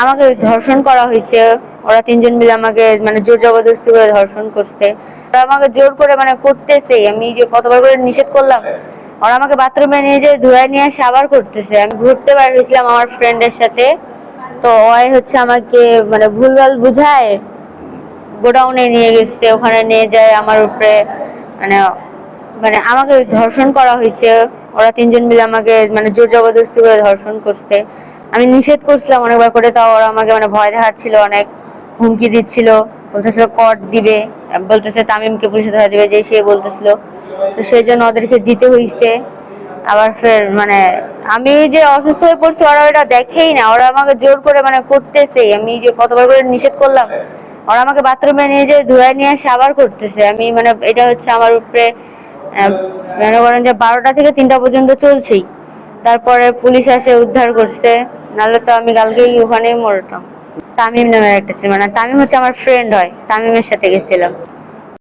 আমাকে ধর্ষণ করা হয়েছে। ওরা তিনজন মিলে আমাকে জোর জবরদস্তি করে ধর্ষণ করছে। ওরা আমাকে জোর করে করতেছে, আমি যে কতবার করে নিষেধ করলাম। ওরা আমাকে বাথরুমে নিয়ে যেয়ে ধুয়ে নিয়ে আসে আবার করতেছে। আমি ঘুরতে বের হয়েছিলাম আমার ফ্রেন্ডের সাথে, তো ওই আমাকে ভুলভাল বুঝায় গোডাউনে নিয়ে গেছে। ওখানে নিয়ে যায় আমার উপরে মানে আমাকে ধর্ষণ করা হয়েছে। ওরা তিনজন মিলে আমাকে জোর জবরদস্তি করে ধর্ষণ করছে। আমি নিষেধ করছিলাম অনেকবার করে, তাও ওরা আমাকে ভয় দেখাচ্ছিল, অনেক হুমকি দিচ্ছিল, বলতেছিল কর দিবে, বলতেছে তামিমকে পুলিশে ধরা দিবে, যে সে বলতেছিল। তো সেই জন্য ওদেরকে দিতে হইছে। আবার ফের আমি যে অসুস্থ হয়ে পড়ছি ওরা ওটা দেখেই না, ওরা আমাকে জোর করে করতেছে, আমি যে কতবার করে নিষেধ করলাম। ওরা আমাকে বাথরুমে নিয়ে যেয়ে ধুয়ে নিয়ে আসে আবার করতেছে। আমি এটা হচ্ছে আমার উপরে মনে করেন যে 12টা থেকে 3টা পর্যন্ত চলছেই। তারপরে পুলিশ এসে উদ্ধার করছে, নাহলে তো আমি কালকেই ওখানেই মরতাম। তামিম নামের একটা ছিল, তামিম হচ্ছে আমার ফ্রেন্ড হয়, তামিমের সাথে গেছিলাম।